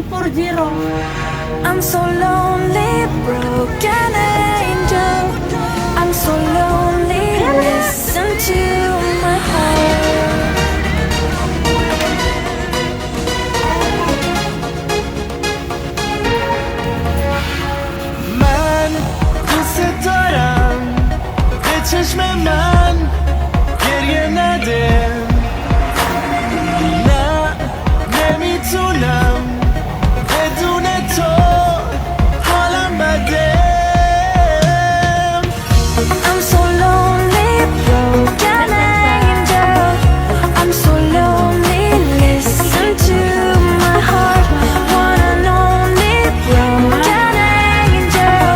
140. I'm so lonely, broken angel. I'm so lonely, listen to my heart. من دوست دارم به چشم من گریه نده، نه نمیتونم بدون تو حالم بده. I'm so lonely, broken angel. I'm so lonely, listen to my heart. One and only broken angel.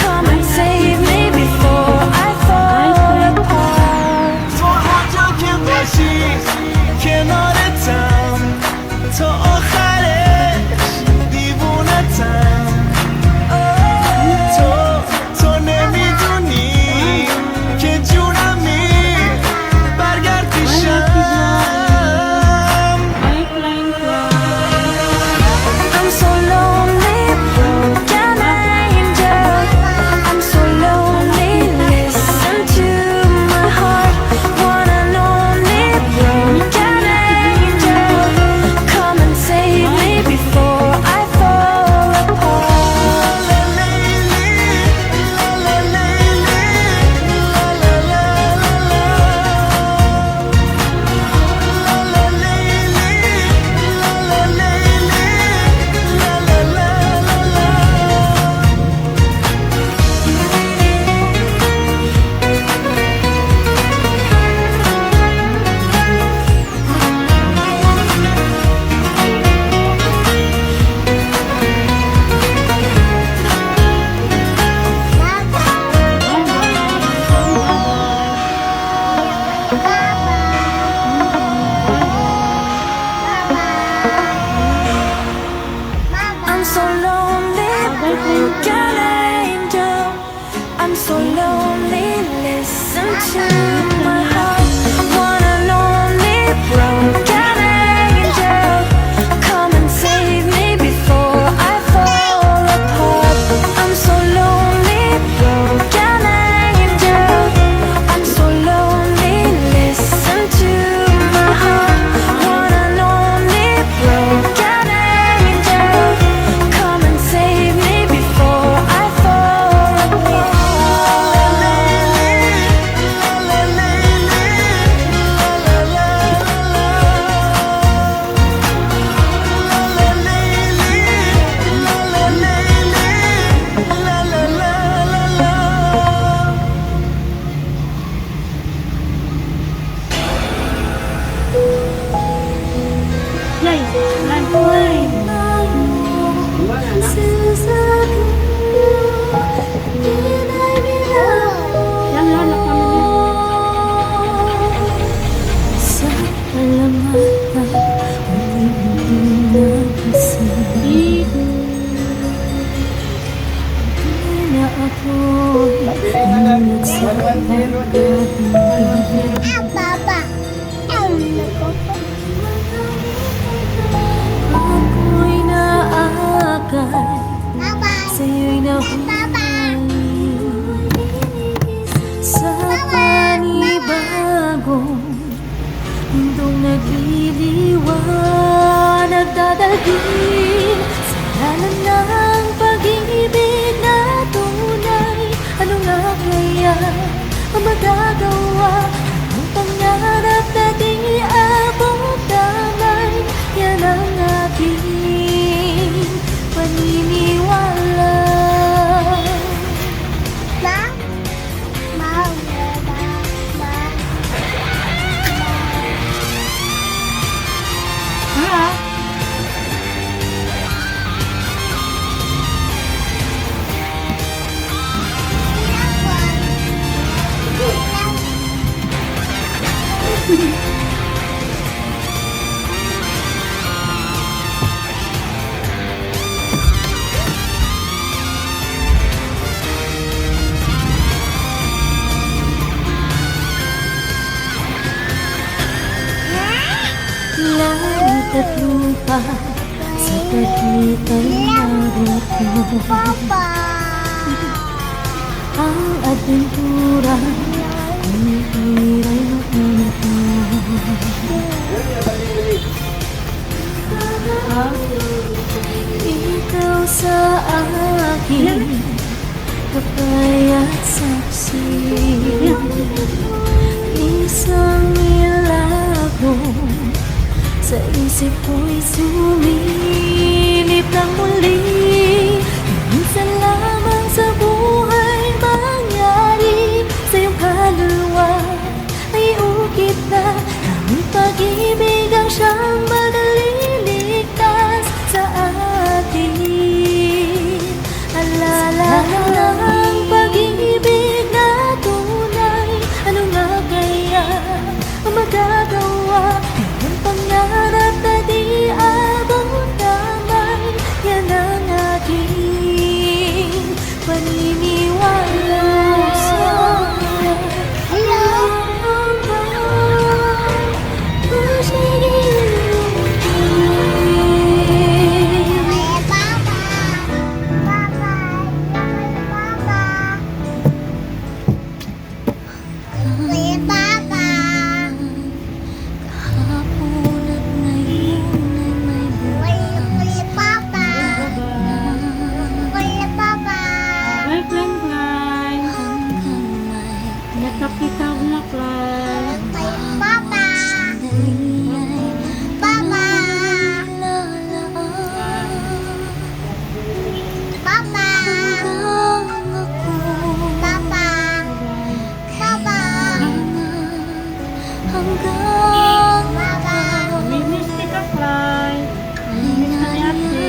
Come and save me before I fall apart. تو هر جا که باشی کنارتم، تا آخرش دیوونتم. تو نمیدونی که جونمی، برگرد پیشم. I'm so lonely, broken angel. I'm so lonely, listen to my heart. One and only broken angel. Come and save me before I fall apart. I'm so lonely, broken angel. I'm so lonely, listen to my heart. One and only broken angel. Come and save me before I fall apart. I'm so lonely, broken angel. I'm so lonely, listen to my heart. One and only broken angel. Come and save me before I fall apart. Play. Lan play. Yan lang na Sa kalamatan, family. na ako'y nagsasagabi. Ako'y naakay, sa'yo'y nahuli. Sa panibagong mundong nagliliwanag, nagdadalhin sa ngalan ng pag-ibig na tunay. Ano nga kaya ang magagawa? Ang pangarap na di abot kamay, yan ang aking paniniwala. Ha? Langit at lupa sa Pag-itay narito ang adventura, ang hira'y makinito. Ikaw sa akin, kapay at saksi. Isang milagro sa isip ko'y sumilip ng muli. Minsan lamang sa buhay mangyari, sa iyong kaluluwa ay ukit na ang pag-ibig ang siyang madaliligtas sa atin. Alala ng pag-ibig na tunay, ano nga kaya ang magagawa? Ang pangarap na di abot kamay, yan ang aking paniniwala. Kahapon at ngayon ay may Bye, Plan Plan. hanggang may Nakapita ko na, Plan. sandali ay lalaan. Hanggang ako Miss kita, Plan. Miss ka ni ate.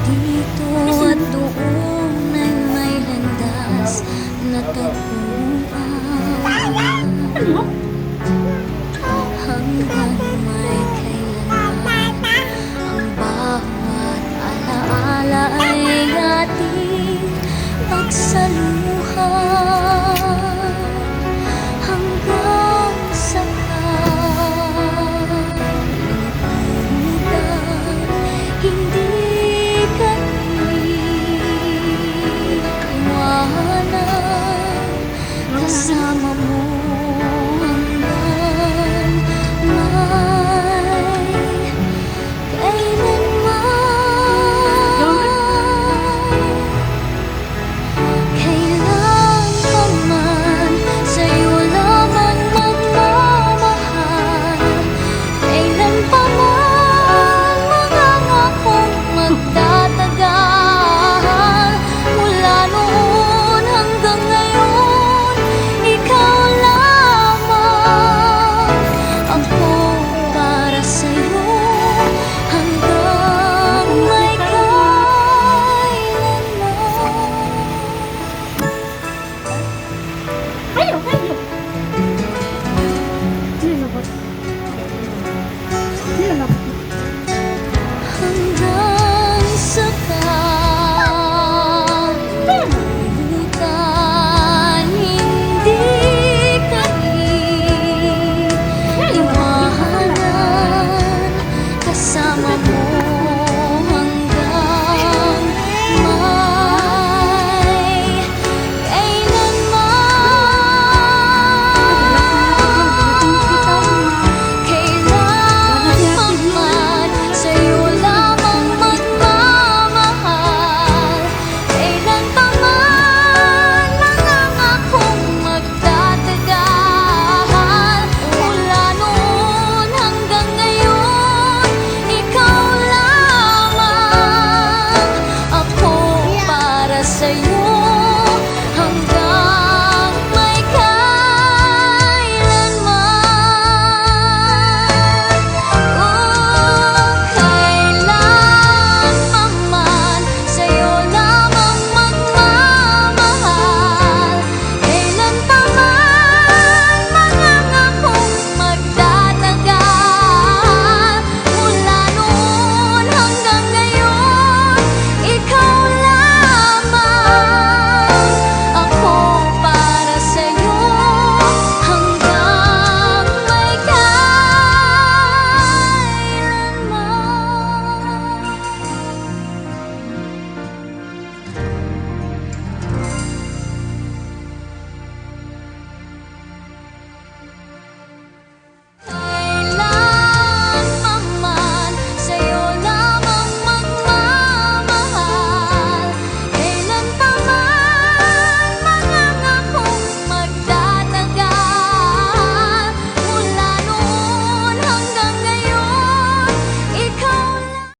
dito at doon ay may landas na taguan. Hanggang may kailanman ang bawat alaala ay ating pagsaluhan.